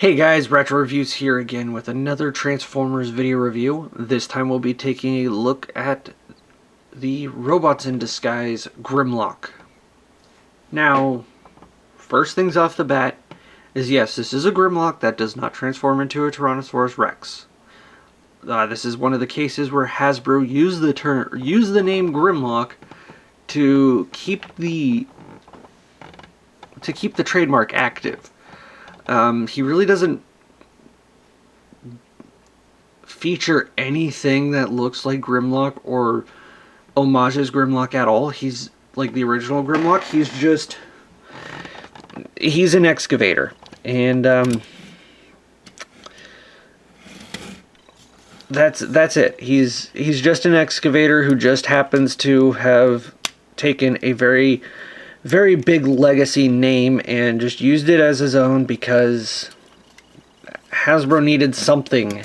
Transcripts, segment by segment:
Hey guys, Retro Reviews here again with another Transformers video review. This time we'll be taking a look at the Robots in Disguise Grimlock. Now, first things off the bat is yes, this is a Grimlock that does not transform into a Tyrannosaurus Rex. This is one of the cases where Hasbro used the name Grimlock to keep the trademark active. He really doesn't feature anything that looks like Grimlock or homages Grimlock at all. He's like the original Grimlock. He's an excavator, and that's it. He's just an excavator who just happens to have taken a very big legacy name and just used it as his own because Hasbro needed something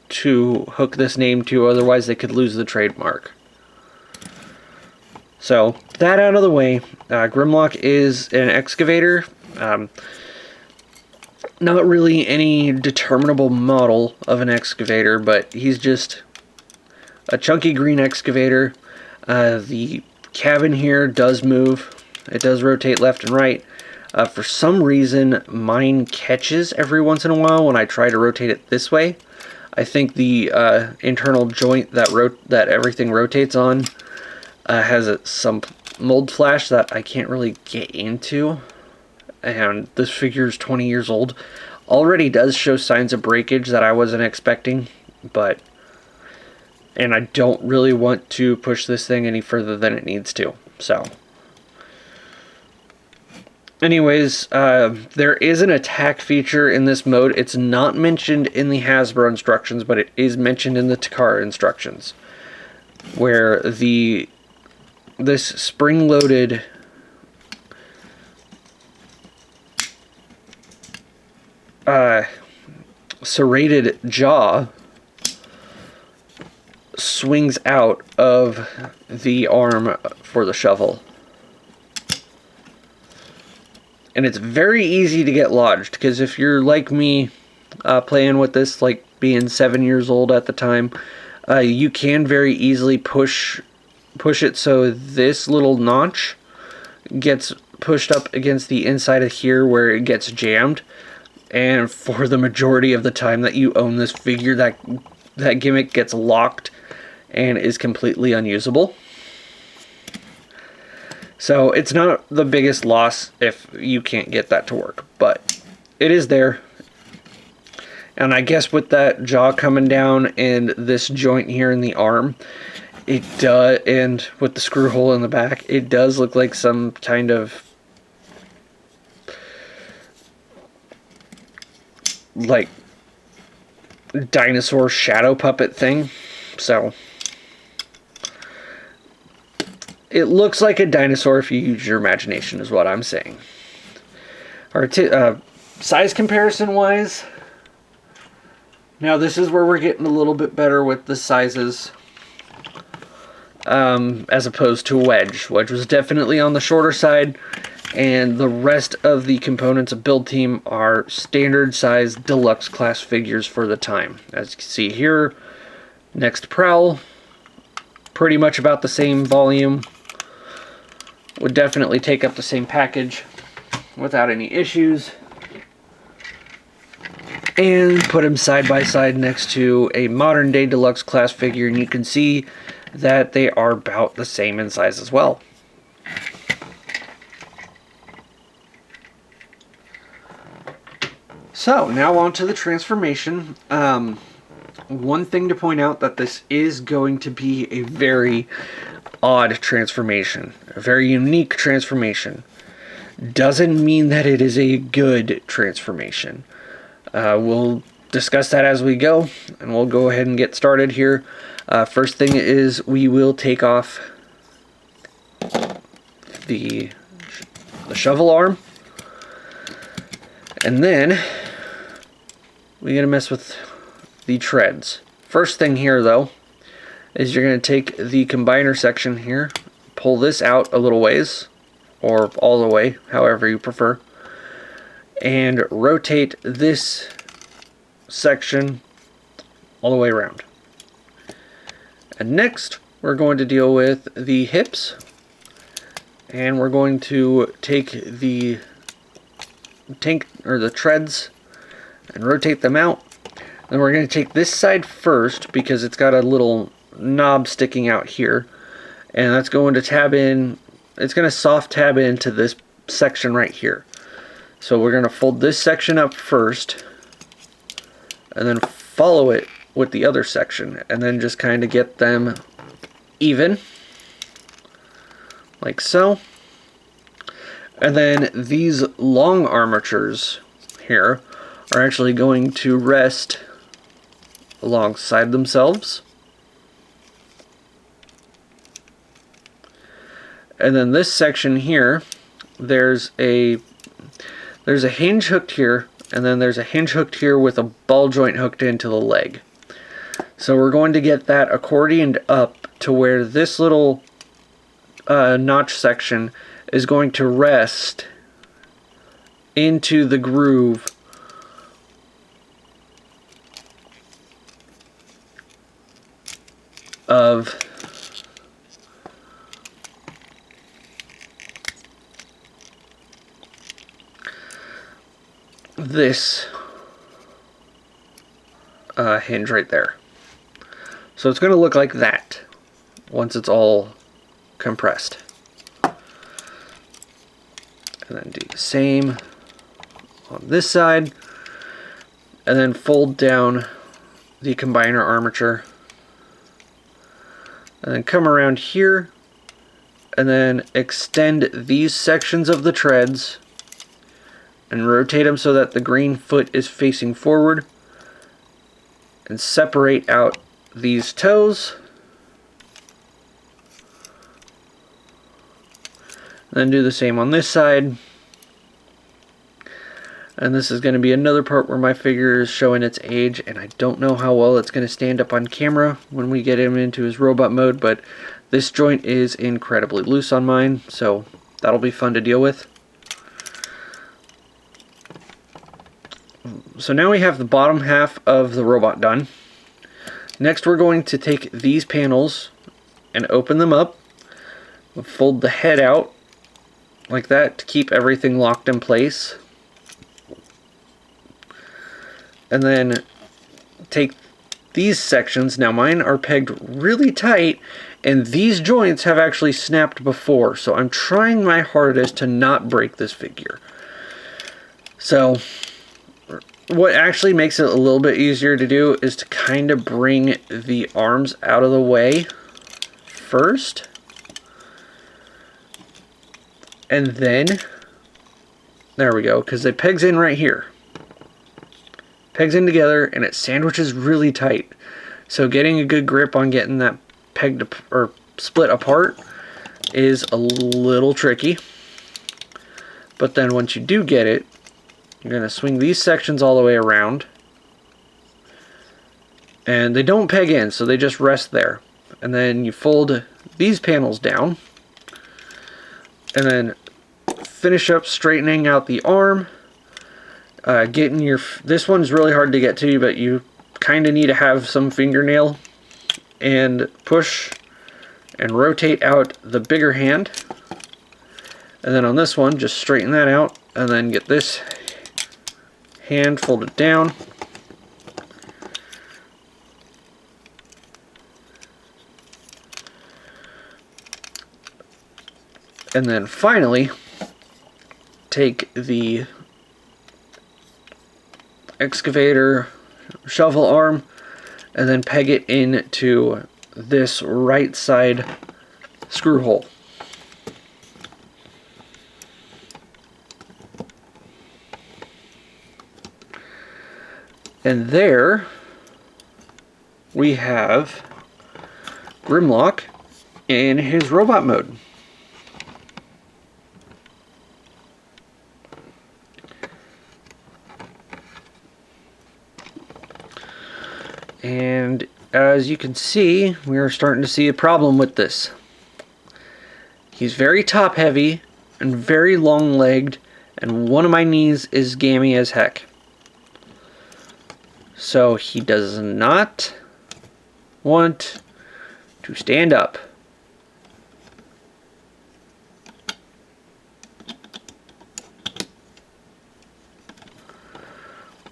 to hook this name to, otherwise they could lose the trademark. So, that out of the way, Grimlock is an excavator. Not really any determinable model of an excavator, but he's just a chunky green excavator. The cabin here does move. It does rotate left and right. For some reason, mine catches every once in a while when I try to rotate it this way. I think the internal joint that everything rotates on has some mold flash that I can't really get into. And this figure is 20 years old. Already does show signs of breakage that I wasn't expecting, and I don't really want to push this thing any further than it needs to. So, anyways, there is an attack feature in this mode. It's not mentioned in the Hasbro instructions, but it is mentioned in the Takara instructions, where this spring-loaded serrated jaw swings out of the arm for the shovel. And it's very easy to get lodged, because if you're like me, playing with this, like being 7 years old at the time, you can very easily push it so this little notch gets pushed up against the inside of here where it gets jammed. And for the majority of the time that you own this figure, that gimmick gets locked and is completely unusable. So it's not the biggest loss if you can't get that to work, but it is there. And I guess with that jaw coming down and this joint here in the arm, it does, and with the screw hole in the back, it does look like some kind of like dinosaur shadow puppet thing. So it looks like a dinosaur if you use your imagination, is what I'm saying. Size comparison wise, now this is where we're getting a little bit better with the sizes, as opposed to Wedge. Wedge was definitely on the shorter side, and the rest of the components of Build Team are standard size deluxe class figures for the time. As you can see here, next Prowl, pretty much about the same volume. Would definitely take up the same package without any issues. And put him side by side next to a modern day deluxe class figure, and you can see that they are about the same in size as well. So, now on to the transformation. One thing to point out, that this is going to be a very odd transformation. A very unique transformation. Doesn't mean that it is a good transformation. We'll discuss that as we go, and we'll go ahead and get started here. First thing is, we will take off the shovel arm. And then we're going to mess with the treads. First thing here, though, is you're going to take the combiner section here, pull this out a little ways, or all the way, however you prefer, and rotate this section all the way around. And next, we're going to deal with the hips, and we're going to take the tank or the treads and rotate them out. And we're going to take this side first because it's got a little knob sticking out here, and that's going to tab in. It's going to soft tab into this section right here. So we're going to fold this section up first and then follow it with the other section, and then just kind of get them even like so. And then these long armatures here are actually going to rest alongside themselves. And then this section here, there's a hinge hooked here, and then there's a hinge hooked here with a ball joint hooked into the leg. So we're going to get that accordioned up to where this little notch section is going to rest into the groove of this hinge right there. So it's going to look like that once it's all compressed. And then do the same on this side, and then fold down the combiner armature, and then come around here and then extend these sections of the treads and rotate them so that the green foot is facing forward, and separate out these toes, and then do the same on this side. And this is going to be another part where my figure is showing its age, and I don't know how well it's going to stand up on camera when we get him into his robot mode, but this joint is incredibly loose on mine, so that'll be fun to deal with. So now we have the bottom half of the robot done. Next, we're going to take these panels and open them up, fold the head out like that to keep everything locked in place, and then take these sections. Now mine are pegged really tight, and these joints have actually snapped before, so I'm trying my hardest to not break this figure. So what actually makes it a little bit easier to do is to kind of bring the arms out of the way first, and then there we go, because it pegs in right here. Pegs in together and it sandwiches really tight. So getting a good grip on getting that pegged or split apart is a little tricky. But then once you do get it, you're going to swing these sections all the way around. And they don't peg in, so they just rest there. And then you fold these panels down. And then finish up straightening out the arm. This one's really hard to get to, but you kind of need to have some fingernail, and push and rotate out the bigger hand. And then on this one, just straighten that out, and then get this hand folded down. And then finally, take the excavator shovel arm and then peg it into this right side screw hole. And there we have Grimlock in his robot mode. And as you can see, we are starting to see a problem with this. He's very top heavy and very long legged And one of my knees is gammy as heck. So he does not want to stand up.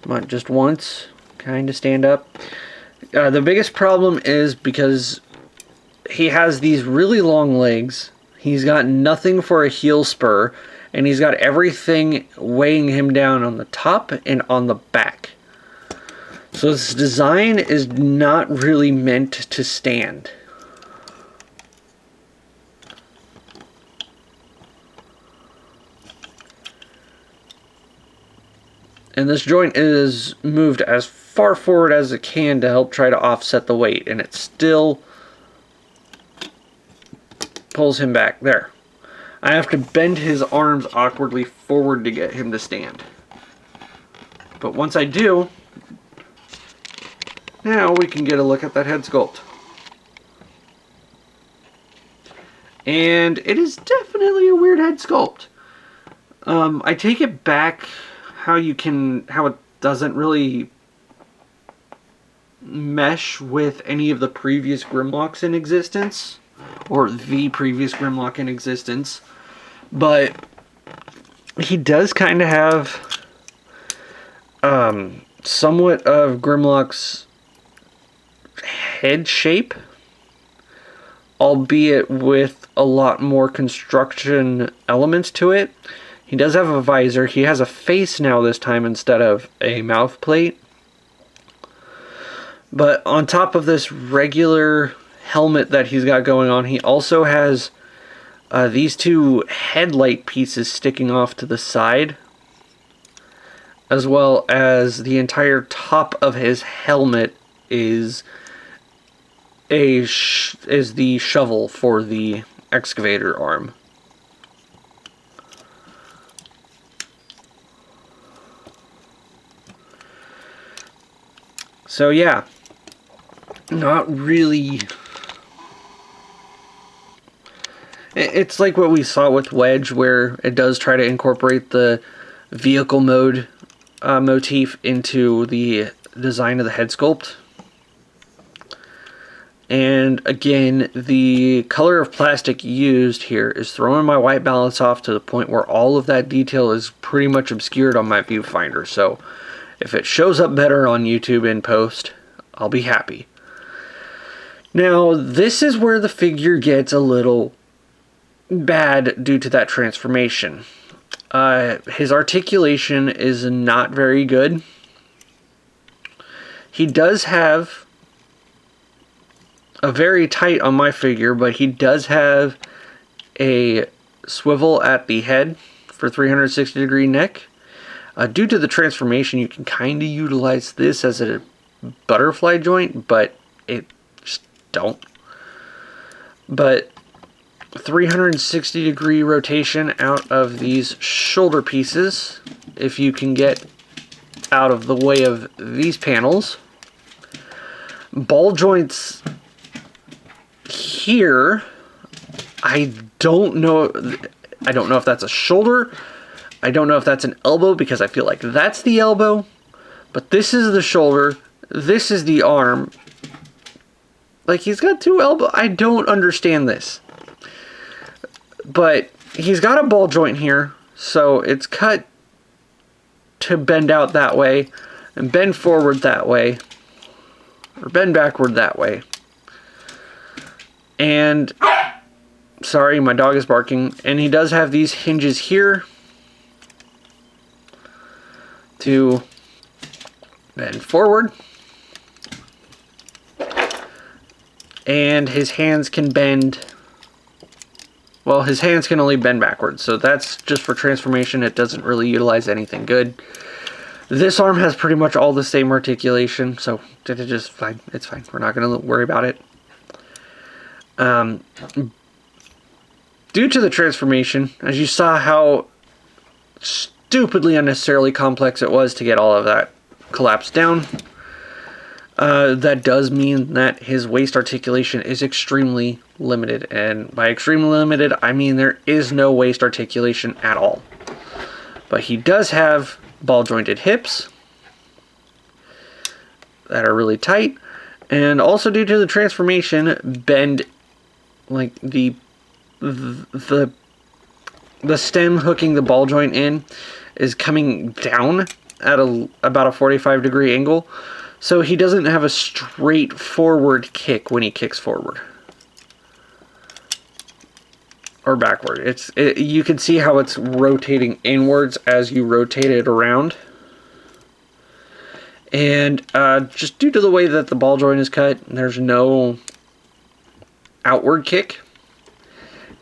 But just once, kind of stand up. The biggest problem is because he has these really long legs. He's got nothing for a heel spur, and he's got everything weighing him down on the top and on the back. So this design is not really meant to stand. And this joint is moved as far forward as it can to help try to offset the weight, and it still pulls him back. There. I have to bend his arms awkwardly forward to get him to stand. But once I do, now we can get a look at that head sculpt. And it is definitely a weird head sculpt. I take it back how it doesn't really mesh with any of the previous Grimlocks in existence, or the previous Grimlock in existence, but he does kind of have somewhat of Grimlock's head shape, albeit with a lot more construction elements to it. He does have a visor. He has a face now this time instead of a mouth plate. But on top of this regular helmet that he's got going on, he also has these two headlight pieces sticking off to the side, as well as the entire top of his helmet is the shovel for the excavator arm. So yeah, not really. It's like what we saw with Wedge, where it does try to incorporate the vehicle mode motif into the design of the head sculpt. And again, the color of plastic used here is throwing my white balance off to the point where all of that detail is pretty much obscured on my viewfinder. So if it shows up better on YouTube in post, I'll be happy. Now, this is where the figure gets a little bad due to that transformation. His articulation is not very good. He does have a very tight on my figure, but he does have a swivel at the head for 360-degree neck. Due to the transformation, you can kind of utilize this as a butterfly joint, but it just don't. But 360-degree rotation out of these shoulder pieces, if you can get out of the way of these panels. Ball joints here, I don't know if that's a shoulder. I don't know if that's an elbow, because I feel like that's the elbow. But this is the shoulder. This is the arm. Like, he's got two elbows. I don't understand this. But he's got a ball joint here. So it's cut to bend out that way. And bend forward that way. Or bend backward that way. And, sorry, my dog is barking. And he does have these hinges here to bend forward, and his hands can bend, well, his hands can only bend backwards, so that's just for transformation. It doesn't really utilize anything good. This arm has pretty much all the same articulation, so it's just fine. It's fine. We're not going to worry about it. Due to the transformation, as you saw how stupidly unnecessarily complex it was to get all of that collapsed down, that does mean that his waist articulation is extremely limited. And by extremely limited, I mean there is no waist articulation at all. But he does have ball jointed hips that are really tight, and also due to the transformation, bend, like the stem hooking the ball joint in is coming down at about a 45-degree angle, so he doesn't have a straight forward kick when he kicks forward or backward. You can see how it's rotating inwards as you rotate it around. And just due to the way that the ball joint is cut, there's no outward kick.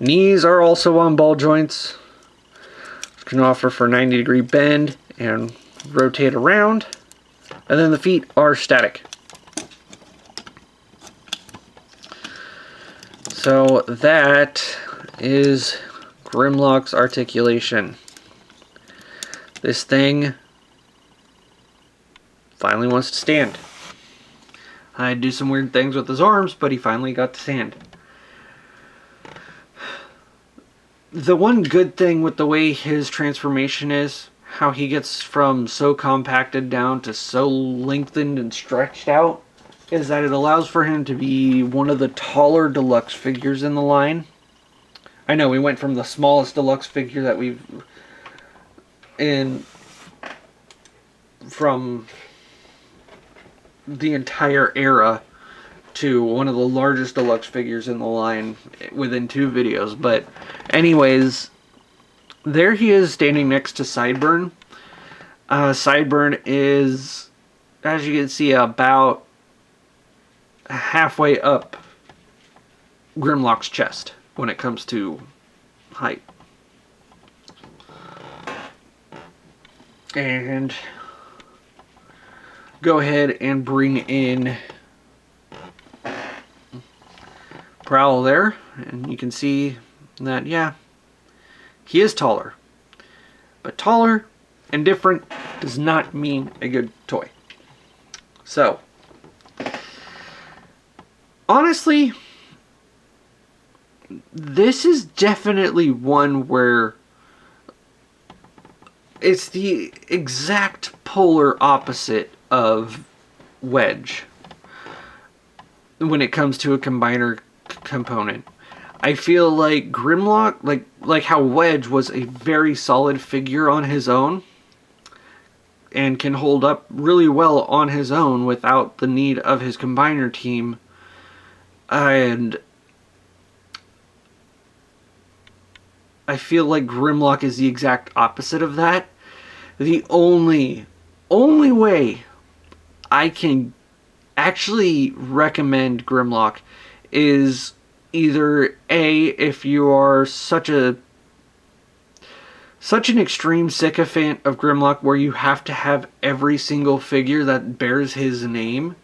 Knees are also on ball joints, which can offer for 90-degree bend and rotate around. And then the feet are static. So that is Grimlock's articulation. This thing finally wants to stand. I'd do some weird things with his arms, but he finally got to stand. The one good thing with the way his transformation is, how he gets from so compacted down to so lengthened and stretched out, is that it allows for him to be one of the taller deluxe figures in the line. I know we went from the smallest deluxe figure that we've from the entire era to one of the largest deluxe figures in the line within 2 videos. But anyways, there he is standing next to Sideburn. Sideburn is, as you can see, about halfway up Grimlock's chest when it comes to height. And go ahead and bring in Prowl there, and you can see that, yeah, he is taller. But taller and different does not mean a good toy. So, honestly, this is definitely one where it's the exact polar opposite of Wedge when it comes to a combiner component. I feel like Grimlock, like how Wedge was a very solid figure on his own and can hold up really well on his own without the need of his combiner team, and I feel like Grimlock is the exact opposite of that. The only way I can actually recommend Grimlock is either A, if you are such an extreme sycophant of Grimlock where you have to have every single figure that bears his name,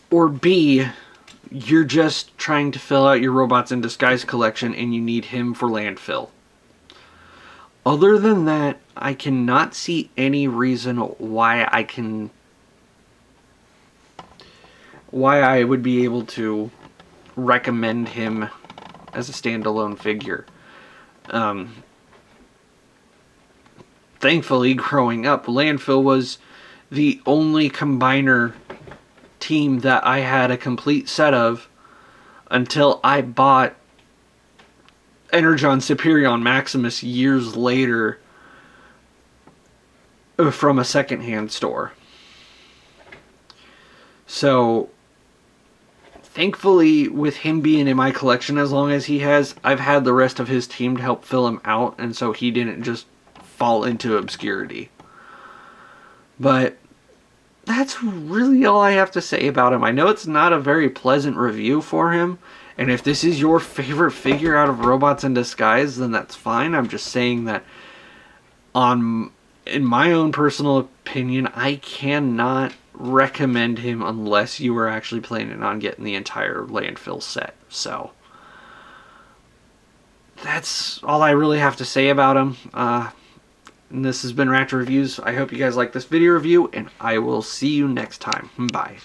or B, you're just trying to fill out your Robots in Disguise collection and you need him for landfill. Other than that, I cannot see any reason why I would be able to recommend him as a standalone figure. Thankfully, growing up, Landfill was the only combiner team that I had a complete set of until I bought Energon Superion Maximus years later from a secondhand store. So, thankfully, with him being in my collection as long as he has, I've had the rest of his team to help fill him out, and so he didn't just fall into obscurity. But that's really all I have to say about him. I know it's not a very pleasant review for him, and if this is your favorite figure out of Robots in Disguise, then that's fine. I'm just saying that in my own personal opinion, I cannot recommend him unless you are actually planning on getting the entire Landfill set. So that's all I really have to say about him. And this has been Ratchet Reviews. I hope you guys like this video review, and I will see you next time. Bye.